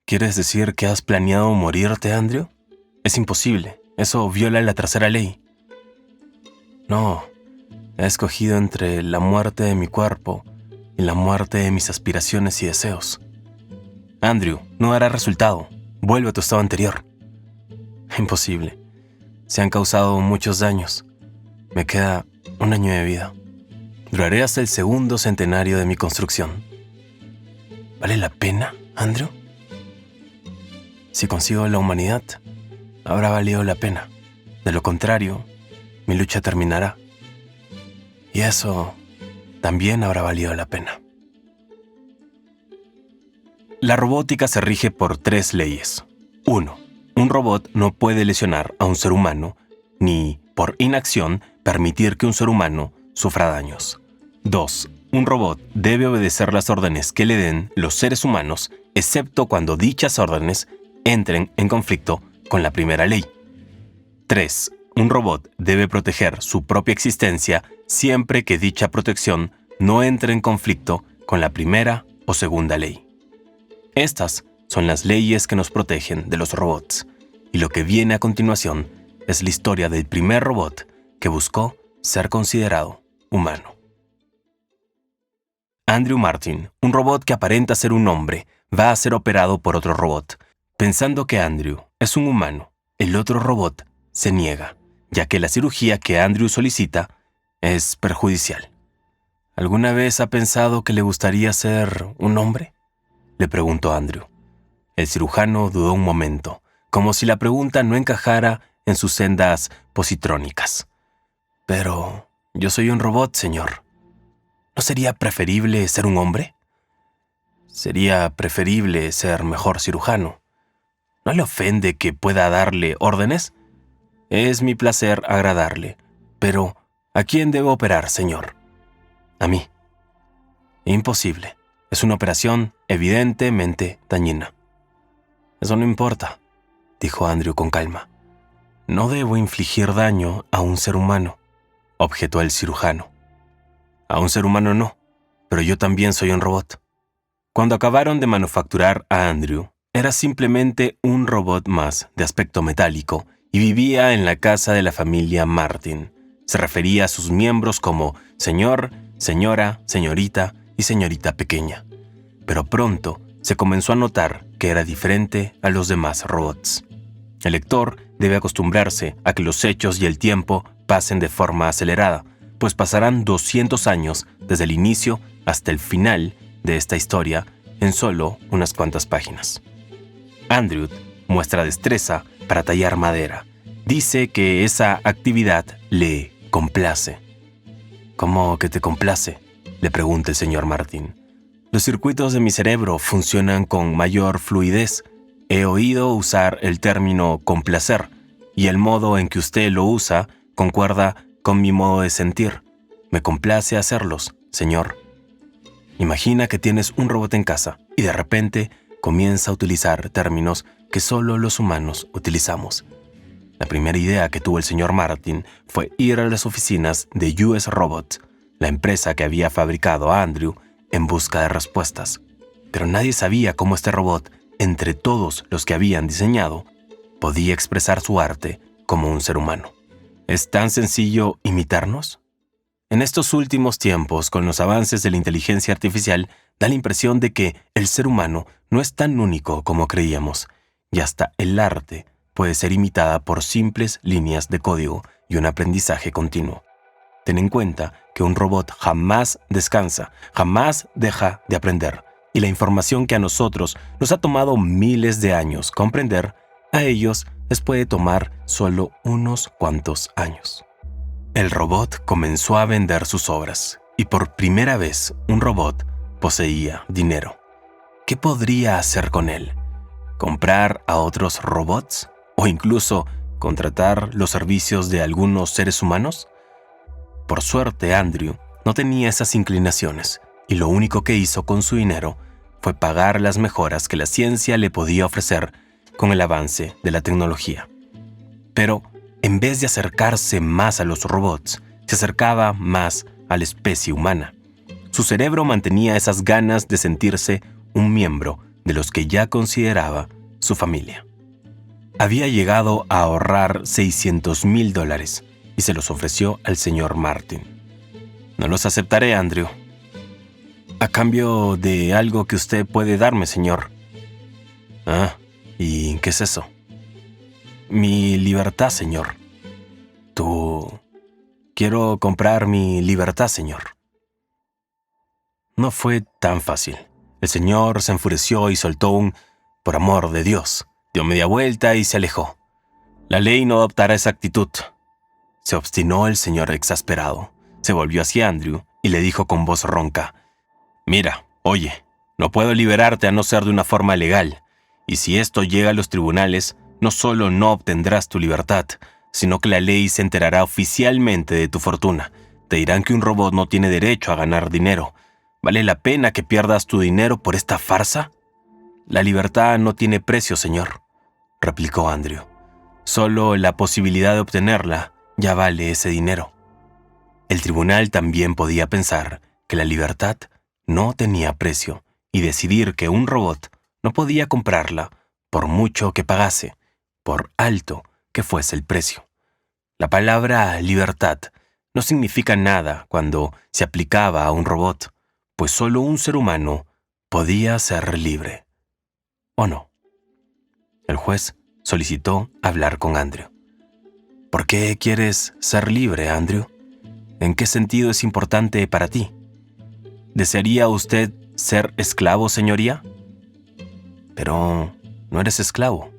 ¿Quieres decir que has planeado morirte, Andrew? Es imposible. Eso viola la tercera ley. No, he escogido entre la muerte de mi cuerpo y la muerte de mis aspiraciones y deseos. Andrew, no dará resultado. Vuelve a tu estado anterior. Imposible. Se han causado muchos daños. Me queda 1 año de vida. Duraré hasta el 2.º centenario de mi construcción. ¿Vale la pena, Andrew? Si consigo la humanidad, habrá valido la pena. De lo contrario, mi lucha terminará. Y eso también habrá valido la pena. La robótica se rige por 3 leyes. 1. Un robot no puede lesionar a un ser humano, ni, por inacción, permitir que un ser humano sufra daños. 2. Un robot debe obedecer las órdenes que le den los seres humanos, excepto cuando dichas órdenes entren en conflicto con la primera ley. 3. Un robot debe proteger su propia existencia siempre que dicha protección no entre en conflicto con la primera o segunda ley. Estas son las leyes que nos protegen de los robots, y lo que viene a continuación es la historia del primer robot que buscó ser considerado humano. Andrew Martin, un robot que aparenta ser un hombre, va a ser operado por otro robot. Pensando que Andrew es un humano, el otro robot se niega, ya que la cirugía que Andrew solicita es perjudicial. ¿Alguna vez ha pensado que le gustaría ser un hombre?, le preguntó Andrew. El cirujano dudó un momento, como si la pregunta no encajara en sus sendas positrónicas. Pero yo soy un robot, señor. ¿No sería preferible ser un hombre? Sería preferible ser mejor cirujano. ¿No le ofende que pueda darle órdenes? Es mi placer agradarle, pero ¿a quién debo operar, señor? A mí. Imposible. Es una operación evidentemente dañina. Eso no importa, dijo Andrew con calma. No debo infligir daño a un ser humano, objetó el cirujano. A un ser humano no, pero yo también soy un robot. Cuando acabaron de manufacturar a Andrew, era simplemente un robot más de aspecto metálico y vivía en la casa de la familia Martin. Se refería a sus miembros como señor, señora, señorita y señorita pequeña. Pero pronto se comenzó a notar que era diferente a los demás robots. El lector debe acostumbrarse a que los hechos y el tiempo pasen de forma acelerada, pues pasarán 200 años desde el inicio hasta el final de esta historia en solo unas cuantas páginas. Andrew muestra destreza para tallar madera. Dice que esa actividad le complace. ¿Cómo que te complace?, le pregunta el señor Martin. Los circuitos de mi cerebro funcionan con mayor fluidez. He oído usar el término complacer, y el modo en que usted lo usa concuerda con mi modo de sentir. Me complace hacerlos, señor. Imagina que tienes un robot en casa y de repente comienza a utilizar términos que solo los humanos utilizamos. La primera idea que tuvo el señor Martin fue ir a las oficinas de US Robots, la empresa que había fabricado a Andrew, en busca de respuestas. Pero nadie sabía cómo este robot, entre todos los que habían diseñado, podía expresar su arte como un ser humano. ¿Es tan sencillo imitarnos? En estos últimos tiempos, con los avances de la inteligencia artificial, da la impresión de que el ser humano no es tan único como creíamos, y hasta el arte puede ser imitada por simples líneas de código y un aprendizaje continuo. Ten en cuenta que un robot jamás descansa, jamás deja de aprender, y la información que a nosotros nos ha tomado miles de años comprender, a ellos les puede tomar solo unos cuantos años. El robot comenzó a vender sus obras, y por primera vez un robot poseía dinero. ¿Qué podría hacer con él? ¿Comprar a otros robots? ¿O incluso contratar los servicios de algunos seres humanos? Por suerte, Andrew no tenía esas inclinaciones, y lo único que hizo con su dinero fue pagar las mejoras que la ciencia le podía ofrecer con el avance de la tecnología. Pero, en vez de acercarse más a los robots, se acercaba más a la especie humana. Su cerebro mantenía esas ganas de sentirse un miembro de los que ya consideraba su familia. Había llegado a ahorrar $600,000 y se los ofreció al señor Martin. «No los aceptaré, Andrew. A cambio de algo que usted puede darme, señor». «Ah, ¿y qué es eso?» «Mi libertad, señor». Quiero comprar mi libertad, señor». No fue tan fácil. El señor se enfureció y soltó un «por amor de Dios». Dio media vuelta y se alejó. «La ley no adoptará esa actitud». Se obstinó el señor exasperado. Se volvió hacia Andrew y le dijo con voz ronca: «Mira, oye, no puedo liberarte a no ser de una forma legal. Y si esto llega a los tribunales, no solo no obtendrás tu libertad, sino que la ley se enterará oficialmente de tu fortuna. Te dirán que un robot no tiene derecho a ganar dinero. ¿Vale la pena que pierdas tu dinero por esta farsa?» «La libertad no tiene precio, señor», replicó Andrew. «Solo la posibilidad de obtenerla ya vale ese dinero». El tribunal también podía pensar que la libertad no tenía precio y decidir que un robot no podía comprarla por mucho que pagase, por alto que fuese el precio. La palabra libertad no significa nada cuando se aplicaba a un robot, pues solo un ser humano podía ser libre. ¿O no? El juez solicitó hablar con Andrew. «¿Por qué quieres ser libre, Andrew? ¿En qué sentido es importante para ti? ¿Desearía usted ser esclavo, señoría?» «Pero no eres esclavo.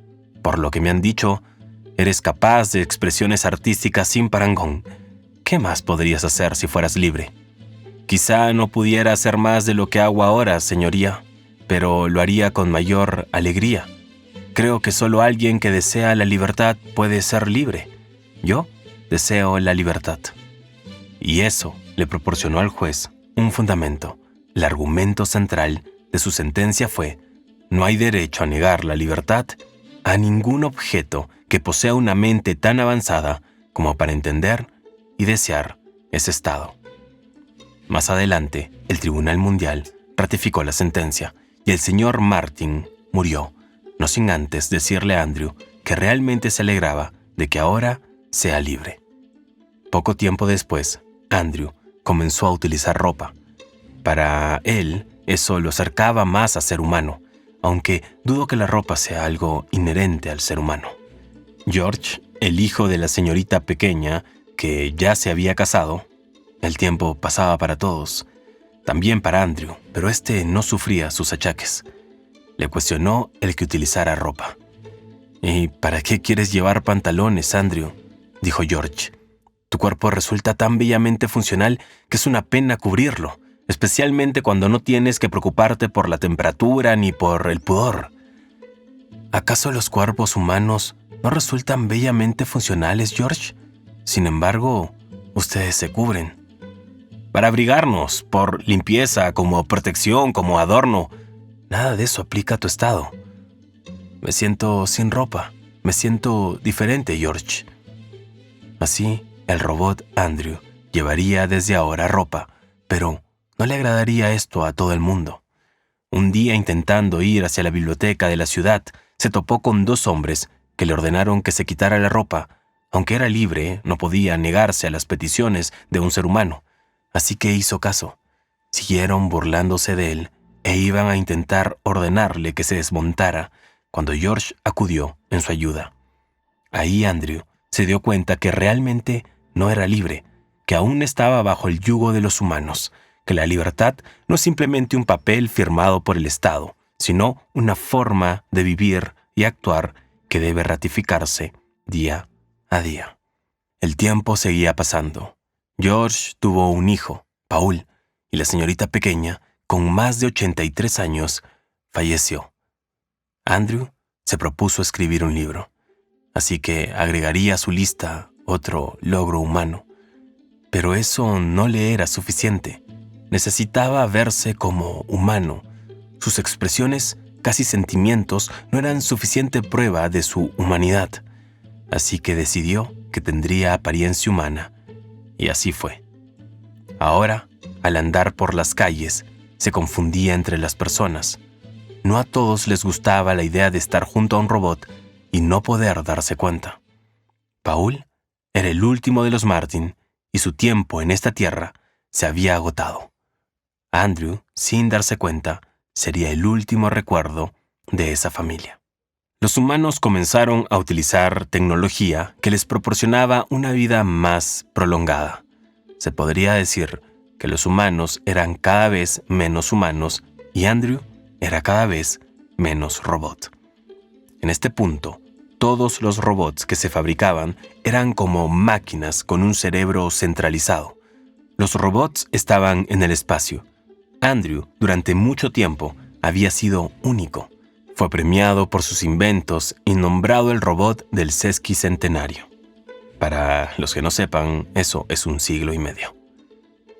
Por lo que me han dicho, eres capaz de expresiones artísticas sin parangón. ¿Qué más podrías hacer si fueras libre?» «Quizá no pudiera hacer más de lo que hago ahora, señoría, pero lo haría con mayor alegría. Creo que solo alguien que desea la libertad puede ser libre. Yo deseo la libertad». Y eso le proporcionó al juez un fundamento. El argumento central de su sentencia fue: no hay derecho a negar la libertad a ningún objeto que posea una mente tan avanzada como para entender y desear ese estado. Más adelante, el Tribunal Mundial ratificó la sentencia y el señor Martin murió, no sin antes decirle a Andrew que realmente se alegraba de que ahora sea libre. Poco tiempo después, Andrew comenzó a utilizar ropa. Para él, eso lo acercaba más a ser humano, aunque dudo que la ropa sea algo inherente al ser humano. George, el hijo de la señorita pequeña, que ya se había casado, el tiempo pasaba para todos, también para Andrew, pero este no sufría sus achaques. Le cuestionó el que utilizara ropa. «¿Y para qué quieres llevar pantalones, Andrew?», dijo George. «Tu cuerpo resulta tan bellamente funcional que es una pena cubrirlo, especialmente cuando no tienes que preocuparte por la temperatura ni por el pudor». «¿Acaso los cuerpos humanos no resultan bellamente funcionales, George? Sin embargo, ustedes se cubren». «Para abrigarnos, por limpieza, como protección, como adorno. Nada de eso aplica a tu estado». «Me siento sin ropa. Me siento diferente, George». Así, el robot Andrew llevaría desde ahora ropa, pero no le agradaría esto a todo el mundo. Un día, intentando ir hacia la biblioteca de la ciudad, se topó con dos hombres que le ordenaron que se quitara la ropa. Aunque era libre, no podía negarse a las peticiones de un ser humano. Así que hizo caso. Siguieron burlándose de él e iban a intentar ordenarle que se desmontara cuando George acudió en su ayuda. Ahí Andrew se dio cuenta que realmente no era libre, que aún estaba bajo el yugo de los humanos, que la libertad no es simplemente un papel firmado por el Estado, sino una forma de vivir y actuar que debe ratificarse día a día. El tiempo seguía pasando. George tuvo un hijo, Paul, y la señorita pequeña, con más de 83 años, falleció. Andrew se propuso escribir un libro, así que agregaría a su lista otro logro humano. Pero eso no le era suficiente. Necesitaba verse como humano. Sus expresiones, casi sentimientos, no eran suficiente prueba de su humanidad. Así que decidió que tendría apariencia humana. Y así fue. Ahora, al andar por las calles, se confundía entre las personas. no a todos les gustaba la idea de estar junto a un robot y no poder darse cuenta. Paul era el último de los Martin y su tiempo en esta tierra se había agotado. Andrew, sin darse cuenta, sería el último recuerdo de esa familia. Los humanos comenzaron a utilizar tecnología que les proporcionaba una vida más prolongada. Se podría decir que los humanos eran cada vez menos humanos y Andrew era cada vez menos robot. En este punto, todos los robots que se fabricaban eran como máquinas con un cerebro centralizado. Los robots estaban en el espacio. Andrew, durante mucho tiempo, había sido único. Fue premiado por sus inventos y nombrado el robot del sesquicentenario. Para los que no sepan, eso es un siglo y medio.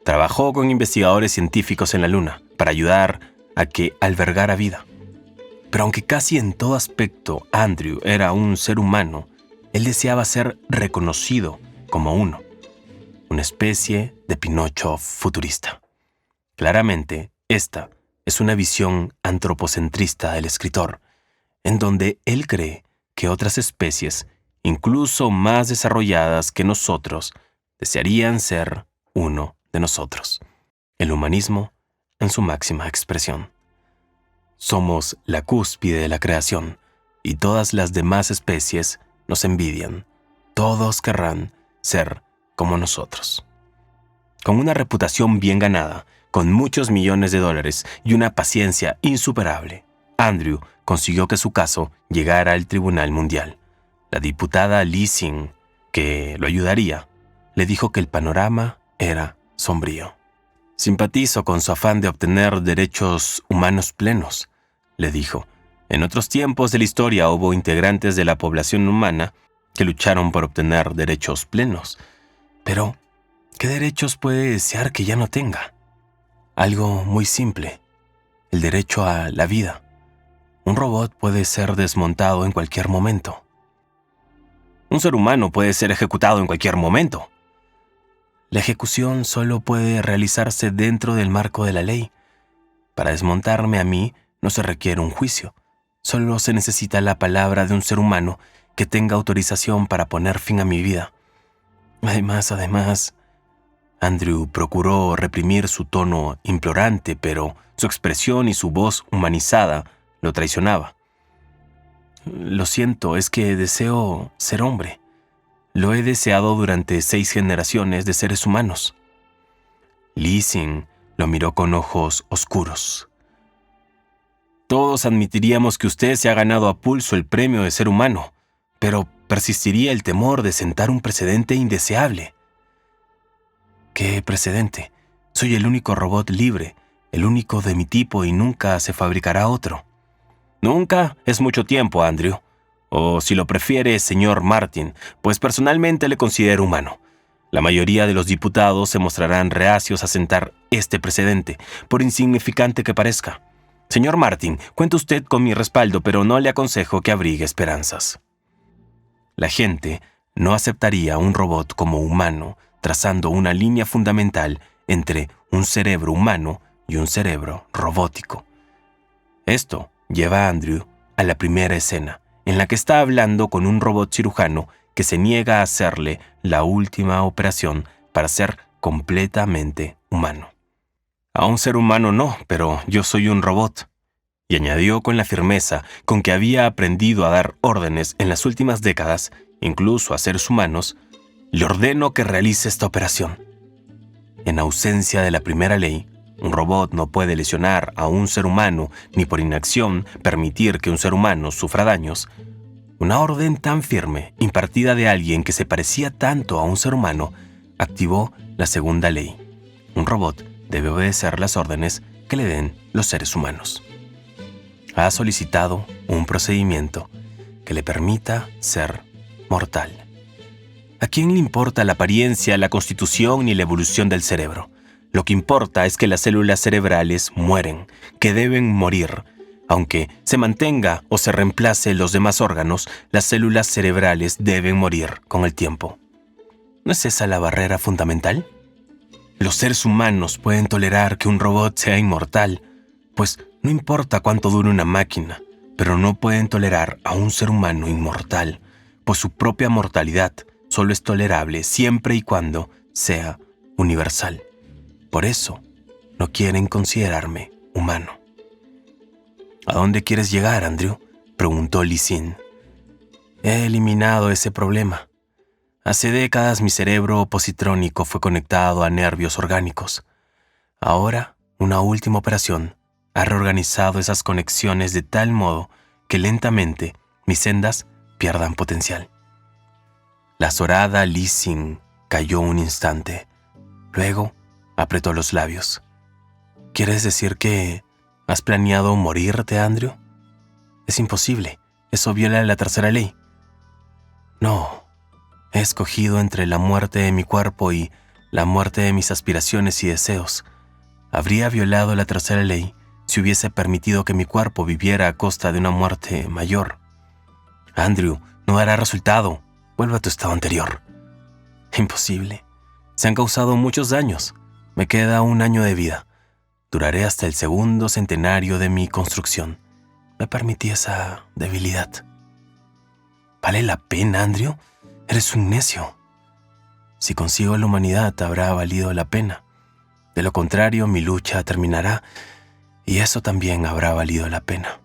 Trabajó con investigadores científicos en la Luna para ayudar a que albergara vida. Pero aunque casi en todo aspecto Andrew era un ser humano, él deseaba ser reconocido como uno, una especie de Pinocho futurista. Claramente, esta es una visión antropocentrista del escritor, en donde él cree que otras especies, incluso más desarrolladas que nosotros, desearían ser uno de nosotros. El humanismo en su máxima expresión. Somos la cúspide de la creación y todas las demás especies nos envidian. Todos querrán ser como nosotros. Con una reputación bien ganada, con muchos millones de dólares y una paciencia insuperable, Andrew consiguió que su caso llegara al Tribunal Mundial. La diputada Lee Sing, que lo ayudaría, le dijo que el panorama era sombrío. Simpatizo con su afán de obtener derechos humanos plenos, le dijo. En otros tiempos de la historia hubo integrantes de la población humana que lucharon por obtener derechos plenos. Pero, ¿qué derechos puede desear que ya no tenga? Algo muy simple, el derecho a la vida. Un robot puede ser desmontado en cualquier momento. Un ser humano puede ser ejecutado en cualquier momento. La ejecución solo puede realizarse dentro del marco de la ley. Para desmontarme a mí no se requiere un juicio. Solo se necesita la palabra de un ser humano que tenga autorización para poner fin a mi vida. Además, Andrew procuró reprimir su tono implorante, pero su expresión y su voz humanizada lo traicionaba. Lo siento, es que deseo ser hombre. Lo he deseado durante 6 generaciones de seres humanos. Lee Sing lo miró con ojos oscuros. Todos admitiríamos que usted se ha ganado a pulso el premio de ser humano, pero persistiría el temor de sentar un precedente indeseable. ¿Qué precedente? Soy el único robot libre, el único de mi tipo y nunca se fabricará otro. Nunca es mucho tiempo, Andrew. O si lo prefiere, señor Martin, pues personalmente le considero humano. La mayoría de los diputados se mostrarán reacios a sentar este precedente, por insignificante que parezca. Señor Martin, cuenta usted con mi respaldo, pero no le aconsejo que abrigue esperanzas. La gente no aceptaría un robot como humano, trazando una línea fundamental entre un cerebro humano y un cerebro robótico. Esto lleva a Andrew a la primera escena, en la que está hablando con un robot cirujano que se niega a hacerle la última operación para ser completamente humano. A un ser humano no, pero yo soy un robot. Y añadió con la firmeza con que había aprendido a dar órdenes en las últimas décadas, incluso a seres humanos, le ordeno que realice esta operación. En ausencia de la primera ley, un robot no puede lesionar a un ser humano ni por inacción permitir que un ser humano sufra daños. Una orden tan firme, impartida de alguien que se parecía tanto a un ser humano, activó la segunda ley. Un robot debe obedecer las órdenes que le den los seres humanos. Ha solicitado un procedimiento que le permita ser mortal. ¿A quién le importa la apariencia, la constitución ni la evolución del cerebro? Lo que importa es que las células cerebrales mueren, que deben morir. Aunque se mantenga o se reemplace los demás órganos, las células cerebrales deben morir con el tiempo. ¿No es esa la barrera fundamental? Los seres humanos pueden tolerar que un robot sea inmortal, pues No importa cuánto dure una máquina, pero no pueden tolerar a un ser humano inmortal, pues su propia mortalidad solo es tolerable siempre y cuando sea universal. Por eso, no quieren considerarme humano. ¿A dónde quieres llegar, Andrew?, preguntó Lee Sin. He eliminado ese problema. Hace décadas mi cerebro positrónico fue conectado a nervios orgánicos. Ahora, una última operación ha reorganizado esas conexiones de tal modo que lentamente mis sendas pierdan potencial. La azorada Lee Sin cayó un instante. Luego, apretó los labios. ¿Quieres decir que has planeado morirte, Andrew? Es imposible. Eso viola la tercera ley. No. He escogido entre la muerte de mi cuerpo y la muerte de mis aspiraciones y deseos. Habría violado la tercera ley si hubiese permitido que mi cuerpo viviera a costa de una muerte mayor. Andrew, no dará resultado. Vuelve a tu estado anterior. Imposible. Se han causado muchos daños. Me queda 1 año de vida. Duraré hasta el 2.º centenario de mi construcción. Me permití esa debilidad. ¿Vale la pena, Andrew? Eres un necio. Si consigo la humanidad, habrá valido la pena. De lo contrario, mi lucha terminará y eso también habrá valido la pena.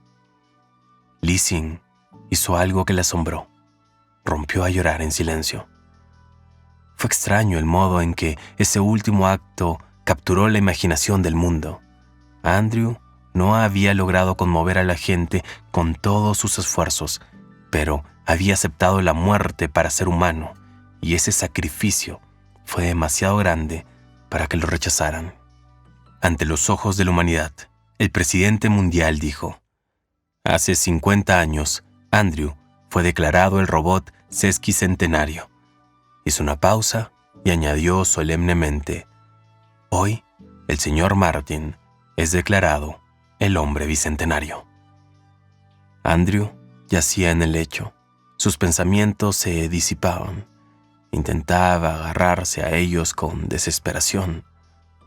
Lee Sin hizo algo que le asombró. Rompió a llorar en silencio. Fue extraño el modo en que ese último acto capturó la imaginación del mundo. Andrew no había logrado conmover a la gente con todos sus esfuerzos, pero había aceptado la muerte para ser humano, y ese sacrificio fue demasiado grande para que lo rechazaran. Ante los ojos de la humanidad, el presidente mundial dijo: hace 50 años, Andrew fue declarado el robot sesquicentenario. Hizo una pausa y añadió solemnemente: hoy, el señor Martin es declarado el hombre bicentenario. Andrew yacía en el lecho. Sus pensamientos se disipaban. Intentaba agarrarse a ellos con desesperación.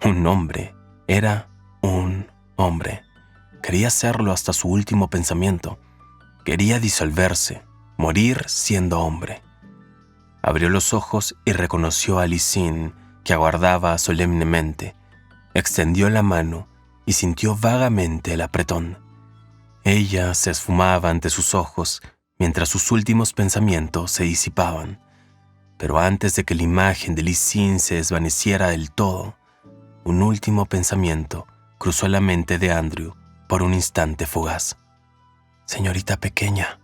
Un hombre era un hombre. Quería serlo hasta su último pensamiento. Quería disolverse, morir siendo hombre. Abrió los ojos y reconoció a Lee Sin, que aguardaba solemnemente. Extendió la mano y sintió vagamente el apretón. Ella se esfumaba ante sus ojos mientras sus últimos pensamientos se disipaban. Pero antes de que la imagen de Lee Sin se desvaneciera del todo, un último pensamiento cruzó la mente de Andrew por un instante fugaz. «Señorita pequeña»,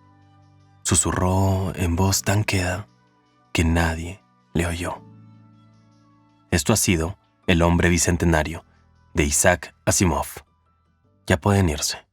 susurró en voz tan queda que nadie le oyó. Esto ha sido El hombre bicentenario, de Isaac Asimov. Ya pueden irse.